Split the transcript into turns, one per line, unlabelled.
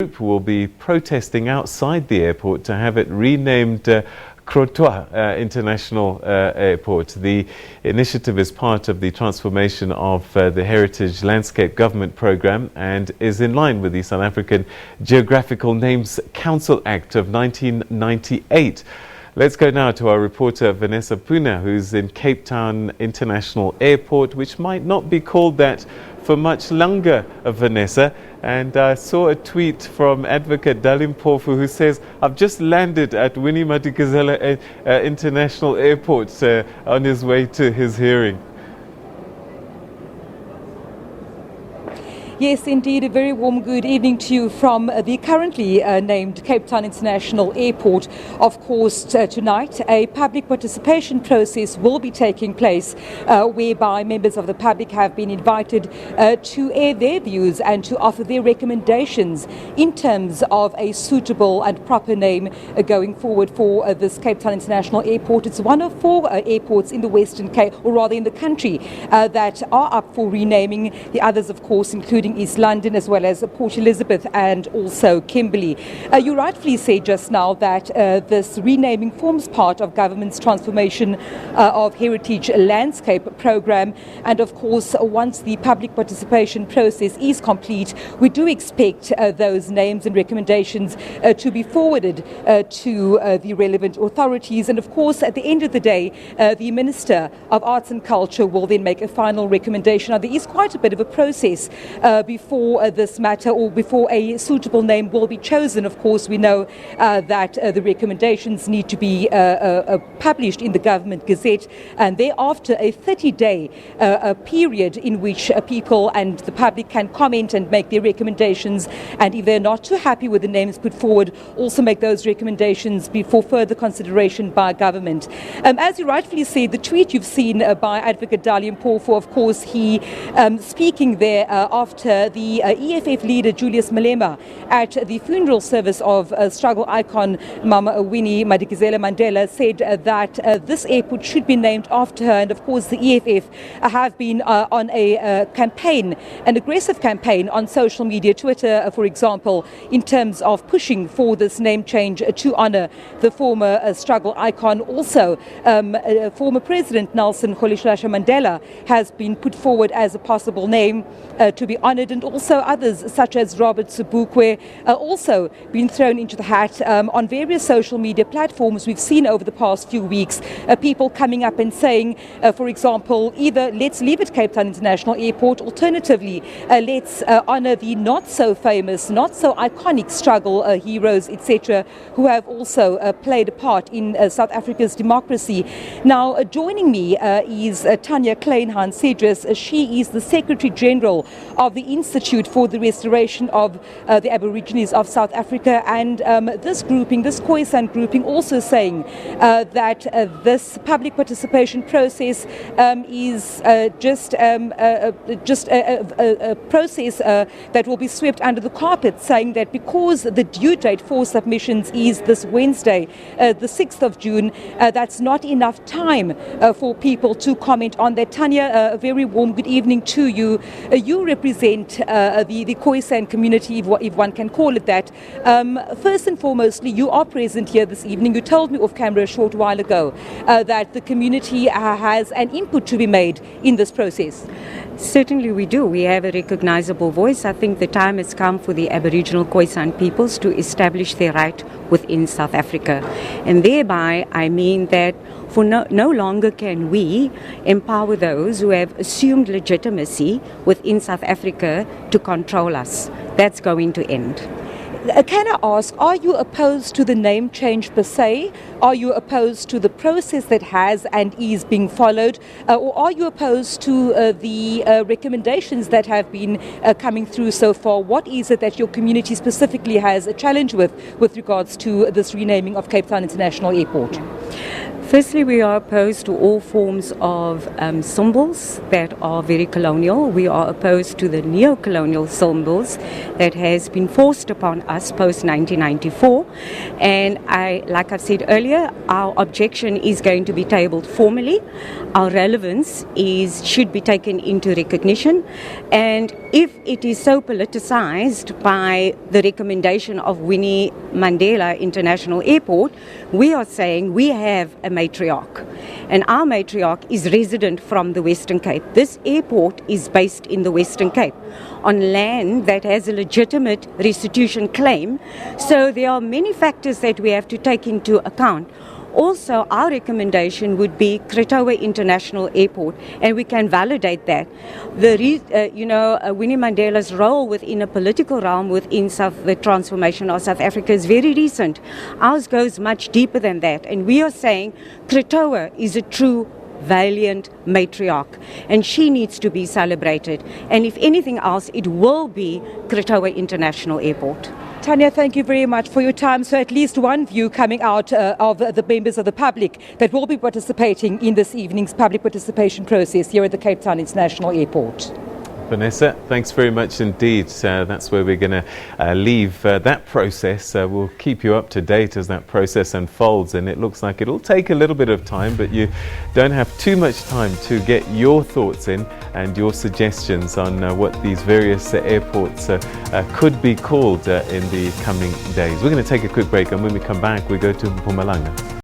group will be protesting outside the airport to have it renamed Krotoa International Airport. The initiative is part of the transformation of the Heritage Landscape Government Programme and is in line with the South African Geographical Names Council Act of 1998. Let's go now to our reporter Vanessa Poonah, who's in Cape Town International Airport, which might not be called that for much longer, Vanessa. And I saw a tweet from advocate Dalim Mpofu who says, I've just landed at Winnie Madikizela-Mandela International Airport on his way to his hearing.
Yes, indeed. A very warm good evening to you from the currently named Cape Town International Airport. Of course, tonight a public participation process will be taking place whereby members of the public have been invited to air their views and to offer their recommendations in terms of a suitable and proper name going forward for this Cape Town International Airport. It's one of four airports in the Western Cape, or rather in the country, that are up for renaming. The others, of course, including East London as well as Port Elizabeth and also Kimberley. You rightfully said just now that this renaming forms part of government's transformation of Heritage Landscape Programme, and of course once the public participation process is complete, we do expect those names and recommendations to be forwarded to the relevant authorities, and of course at the end of the day the Minister of Arts and Culture will then make a final recommendation. Now, there is quite a bit of a process before this matter, or before a suitable name will be chosen. Of course, we know that the recommendations need to be published in the Government Gazette, and thereafter a 30-day period in which people and the public can comment and make their recommendations, and if they're not too happy with the names put forward, also make those recommendations before further consideration by government. As you rightfully said, the tweet you've seen by Advocate Dalim Mpofu, of course, he speaking there after the EFF leader Julius Malema at the funeral service of struggle icon Mama Winnie Madikizela-Mandela said that this airport should be named after her. And of course the EFF have been on a campaign, an aggressive campaign on social media, Twitter for example, in terms of pushing for this name change to honour the former struggle icon. Also former President Nelson Rolihlahla Mandela has been put forward as a possible name to be honoured, and also others such as Robert Sobukwe also been thrown into the hat on various social media platforms. We've seen over the past few weeks people coming up and saying, for example, either let's leave it Cape Town International Airport, alternatively let's honour the not so famous, not so iconic struggle heroes, etc., who have also played a part in South Africa's democracy. Now joining me is Tanya Kleinhan-Cedrus. She is the Secretary General of the Institute for the Restoration of the Aborigines of South Africa, and this grouping, this Khoisan grouping, also saying that this public participation process is just a process that will be swept under the carpet, saying that because the due date for submissions is this Wednesday, the 6th of June, that's not enough time for people to comment on that. Tanya, a very warm good evening to you. You represent the Khoisan community, if one can call it that. First and foremostly, you are present here this evening. You told me off camera a short while ago that the community has an input to be made in this process.
Certainly we do. We have a recognizable voice. I think the time has come for the Aboriginal Khoisan peoples to establish their right within South Africa. And thereby I mean that for no longer can we empower those who have assumed legitimacy within South Africa to control us. That's going to end.
Can I ask, are you opposed to the name change per se? Are you opposed to the process that has and is being followed? Or are you opposed to the recommendations that have been coming through so far? What is it that your community specifically has a challenge with regards to this renaming of Cape Town International Airport?
Firstly, we are opposed to all forms of symbols that are very colonial. We are opposed to the neo-colonial symbols that has been forced upon us post-1994. And like I've said earlier, our objection is going to be tabled formally. Our relevance should be taken into recognition. And if it is so politicized by the recommendation of Winnie Mandela International Airport, we are saying we have a matriarch, and our matriarch is resident from the Western Cape. This airport is based in the Western Cape on land that has a legitimate restitution claim. So there are many factors that we have to take into account. Also, our recommendation would be Krotoa International Airport, and we can validate that. Winnie Mandela's role within a political realm within the transformation of South Africa is very recent. Ours goes much deeper than that, and we are saying Krotoa is a true valiant matriarch, and she needs to be celebrated. And if anything else, it will be Krotoa International Airport.
Tanya, thank you very much for your time. So at least one view coming out of the members of the public that will be participating in this evening's public participation process here at the Cape Town International Airport.
Vanessa, thanks very much indeed. That's where we're going to leave that process. We'll keep you up to date as that process unfolds, and it looks like it'll take a little bit of time, but you don't have too much time to get your thoughts in and your suggestions on what these various airports could be called in the coming days. We're going to take a quick break, and when we come back, we go to Mpumalanga.